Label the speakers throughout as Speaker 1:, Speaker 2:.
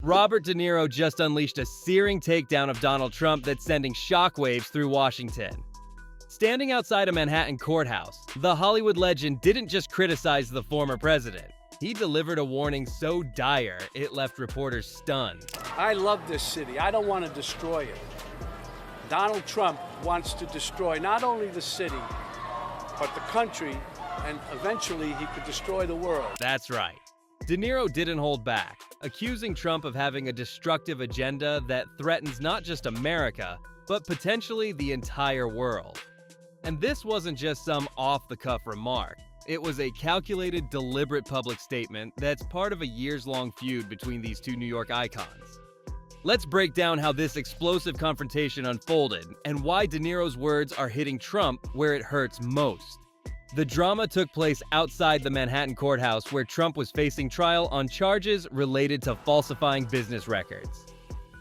Speaker 1: Robert De Niro just unleashed a searing takedown of Donald Trump that's sending shockwaves through Washington. Standing outside a Manhattan courthouse, the Hollywood legend didn't just criticize the former president. He delivered a warning so dire, it left reporters stunned.
Speaker 2: I love this city. I don't want to destroy it. Donald Trump wants to destroy not only the city, but the country, and eventually he could destroy the world.
Speaker 1: That's right. De Niro didn't hold back, accusing Trump of having a destructive agenda that threatens not just America, but potentially the entire world. And this wasn't just some off-the-cuff remark. It was a calculated, deliberate public statement that's part of a years-long feud between these two New York icons. Let's break down how this explosive confrontation unfolded and why De Niro's words are hitting Trump where it hurts most. The drama took place outside the Manhattan courthouse where Trump was facing trial on charges related to falsifying business records.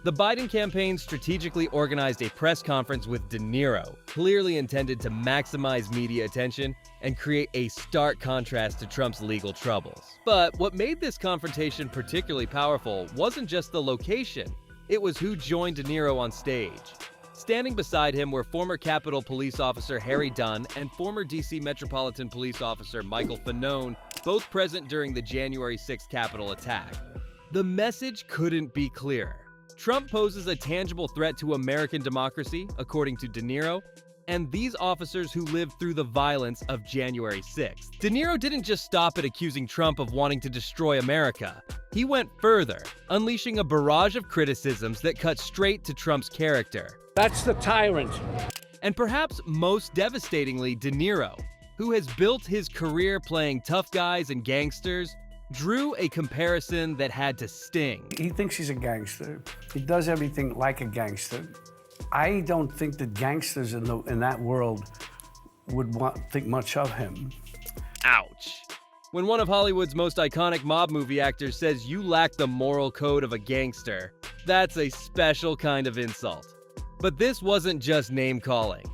Speaker 1: The Biden campaign strategically organized a press conference with De Niro, clearly intended to maximize media attention and create a stark contrast to Trump's legal troubles. But what made this confrontation particularly powerful wasn't just the location, it was who joined De Niro on stage. Standing beside him were former Capitol Police Officer Harry Dunn and former D.C. Metropolitan Police Officer Michael Fanone, both present during the January 6th Capitol attack. The message couldn't be clearer. Trump poses a tangible threat to American democracy, according to De Niro, and these officers who lived through the violence of January 6th. De Niro didn't just stop at accusing Trump of wanting to destroy America. He went further, unleashing a barrage of criticisms that cut straight to Trump's character.
Speaker 2: That's the tyrant.
Speaker 1: And perhaps most devastatingly, De Niro, who has built his career playing tough guys and gangsters, drew a comparison that had to sting.
Speaker 3: He thinks he's a gangster. He does everything like a gangster. I don't think that gangsters in that world would think much of him.
Speaker 1: Ouch. When one of Hollywood's most iconic mob movie actors says you lack the moral code of a gangster, that's a special kind of insult. But this wasn't just name-calling.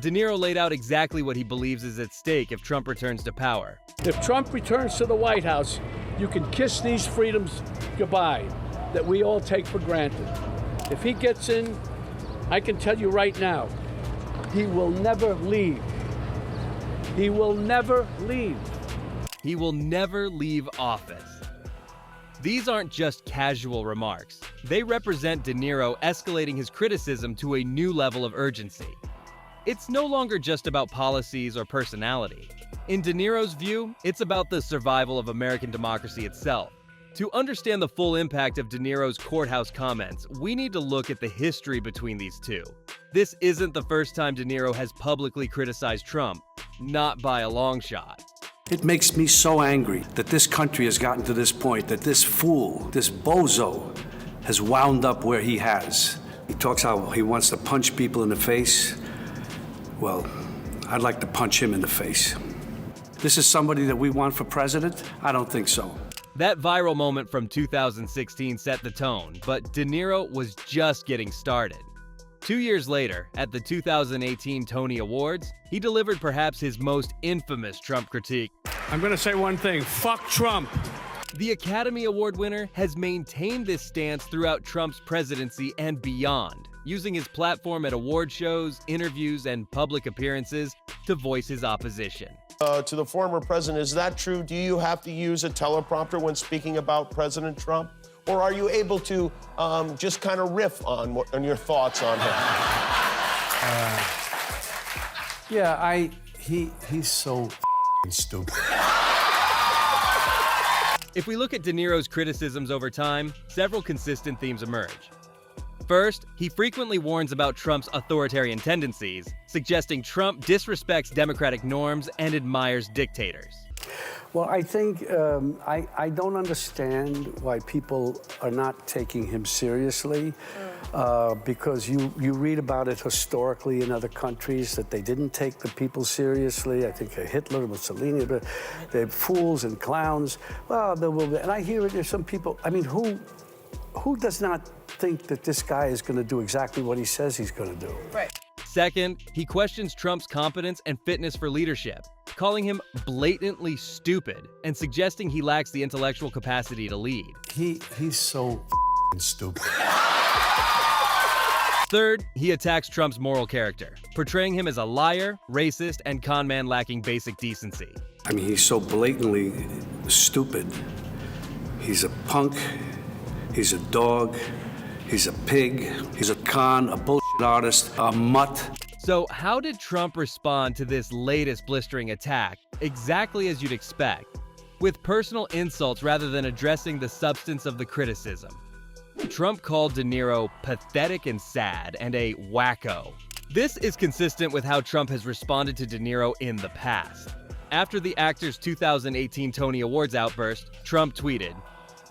Speaker 1: De Niro laid out exactly what he believes is at stake if Trump returns to power.
Speaker 2: If Trump returns to the White House, you can kiss these freedoms goodbye that we all take for granted. If he gets in, I can tell you right now, he will never leave. He will never leave.
Speaker 1: He will never leave office. These aren't just casual remarks. They represent De Niro escalating his criticism to a new level of urgency. It's no longer just about policies or personality. In De Niro's view, it's about the survival of American democracy itself. To understand the full impact of De Niro's courthouse comments, we need to look at the history between these two. This isn't the first time De Niro has publicly criticized Trump, not by a long shot.
Speaker 3: It makes me so angry that this country has gotten to this point, that this fool, this bozo, has wound up where he has. He talks how he wants to punch people in the face. Well, I'd like to punch him in the face. This is somebody that we want for president? I don't think so.
Speaker 1: That viral moment from 2016 set the tone, but De Niro was just getting started. 2 years later, at the 2018 Tony Awards, he delivered perhaps his most infamous Trump critique.
Speaker 2: I'm gonna say one thing, fuck Trump.
Speaker 1: The Academy Award winner has maintained this stance throughout Trump's presidency and beyond, using his platform at award shows, interviews, and public appearances to voice his opposition.
Speaker 4: To the former president, is that true? Do you have to use a teleprompter when speaking about President Trump? Or are you able to just kind of riff on your thoughts on him?
Speaker 3: He's so stupid.
Speaker 1: If we look at De Niro's criticisms over time, several consistent themes emerge. First, he frequently warns about Trump's authoritarian tendencies, suggesting Trump disrespects democratic norms and admires dictators.
Speaker 3: Well, I think I don't understand why people are not taking him seriously, because you read about it historically in other countries that they didn't take the people seriously. I think Hitler, Mussolini, they're fools and clowns. Well, there will be, and I hear it. There's some people. I mean, who does not think that this guy is going to do exactly what he says he's going to do?
Speaker 5: Right.
Speaker 1: Second, he questions Trump's competence and fitness for leadership, calling him blatantly stupid and suggesting he lacks the intellectual capacity to lead.
Speaker 3: He's so stupid.
Speaker 1: Third, he attacks Trump's moral character, portraying him as a liar, racist, and con man lacking basic decency.
Speaker 3: I mean, he's so blatantly stupid. He's a punk, he's a dog, he's a pig, he's a con, a bullshit artist, a mutt.
Speaker 1: So how did Trump respond to this latest blistering attack? Exactly as you'd expect, with personal insults rather than addressing the substance of the criticism. Trump called De Niro pathetic and sad and a wacko. This is consistent with how Trump has responded to De Niro in the past. After the actor's 2018 Tony Awards outburst, Trump tweeted,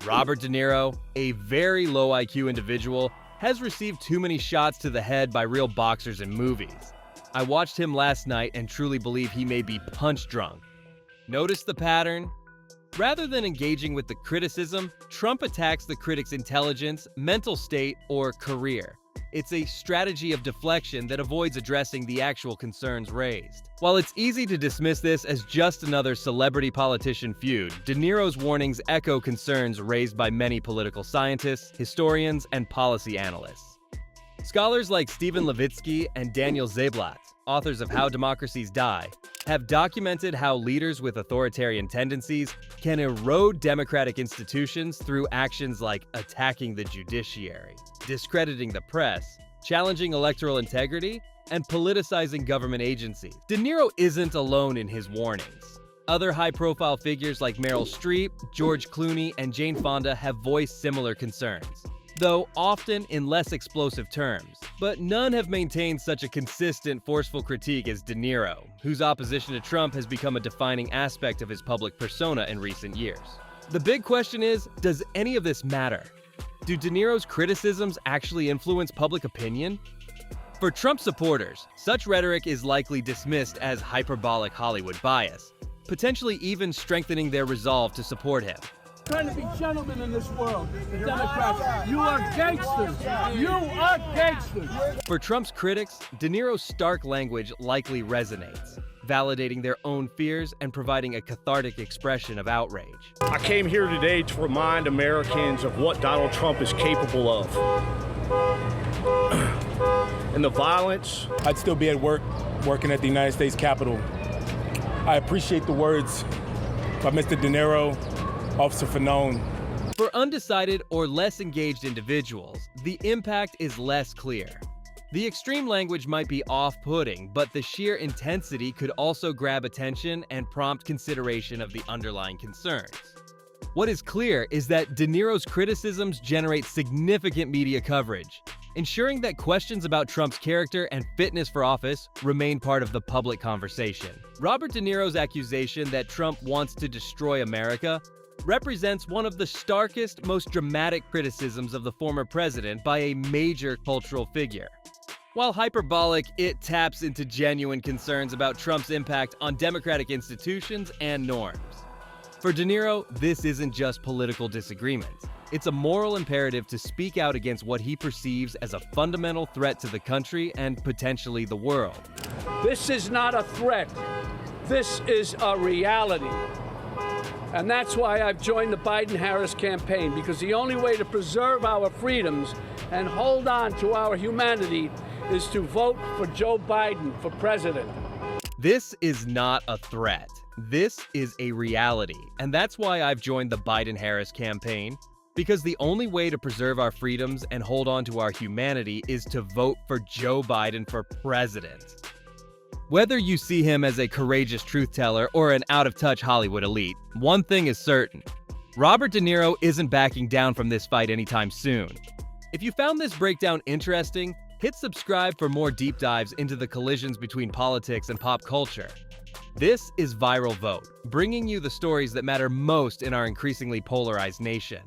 Speaker 1: "Robert De Niro, a very low IQ individual, has received too many shots to the head by real boxers in movies. I watched him last night and truly believe he may be punch drunk." Notice the pattern? Rather than engaging with the criticism, Trump attacks the critic's intelligence, mental state, or career. It's a strategy of deflection that avoids addressing the actual concerns raised. While it's easy to dismiss this as just another celebrity-politician feud, De Niro's warnings echo concerns raised by many political scientists, historians, and policy analysts. Scholars like Stephen Levitsky and Daniel Zablat, authors of How Democracies Die, have documented how leaders with authoritarian tendencies can erode democratic institutions through actions like attacking the judiciary, discrediting the press, challenging electoral integrity, and politicizing government agencies. De Niro isn't alone in his warnings. Other high-profile figures like Meryl Streep, George Clooney, and Jane Fonda have voiced similar concerns, though often in less explosive terms. But none have maintained such a consistent, forceful critique as De Niro, whose opposition to Trump has become a defining aspect of his public persona in recent years. The big question is, does any of this matter? Do De Niro's criticisms actually influence public opinion? For Trump supporters, such rhetoric is likely dismissed as hyperbolic Hollywood bias, potentially even strengthening their resolve to support him.
Speaker 2: Trying to be gentlemen in this world, the Democrats. You are gangsters. You are gangsters.
Speaker 1: For Trump's critics, De Niro's stark language likely resonates, validating their own fears and providing a cathartic expression of outrage.
Speaker 5: I came here today to remind Americans of what Donald Trump is capable of. And the violence.
Speaker 6: I'd still be at work, working at the United States Capitol. I appreciate the words by Mr. De Niro, Officer Fanone.
Speaker 1: For undecided or less engaged individuals, the impact is less clear. The extreme language might be off-putting, but the sheer intensity could also grab attention and prompt consideration of the underlying concerns. What is clear is that De Niro's criticisms generate significant media coverage, ensuring that questions about Trump's character and fitness for office remain part of the public conversation. Robert De Niro's accusation that Trump wants to destroy America represents one of the starkest, most dramatic criticisms of the former president by a major cultural figure. While hyperbolic, it taps into genuine concerns about Trump's impact on democratic institutions and norms. For De Niro, this isn't just political disagreement. It's a moral imperative to speak out against what he perceives as a fundamental threat to the country and potentially the world.
Speaker 2: This is not a threat. This is a reality. And that's why I've joined the Biden-Harris campaign, because the only way to preserve our freedoms and hold on to our humanity is to vote for Joe Biden for president.
Speaker 1: This is not a threat. This is a reality. And that's why I've joined the Biden-Harris campaign, because the only way to preserve our freedoms and hold on to our humanity is to vote for Joe Biden for president. Whether you see him as a courageous truth-teller or an out-of-touch Hollywood elite, one thing is certain. Robert De Niro isn't backing down from this fight anytime soon. If you found this breakdown interesting, hit subscribe for more deep dives into the collisions between politics and pop culture. This is Viral Vote, bringing you the stories that matter most in our increasingly polarized nation.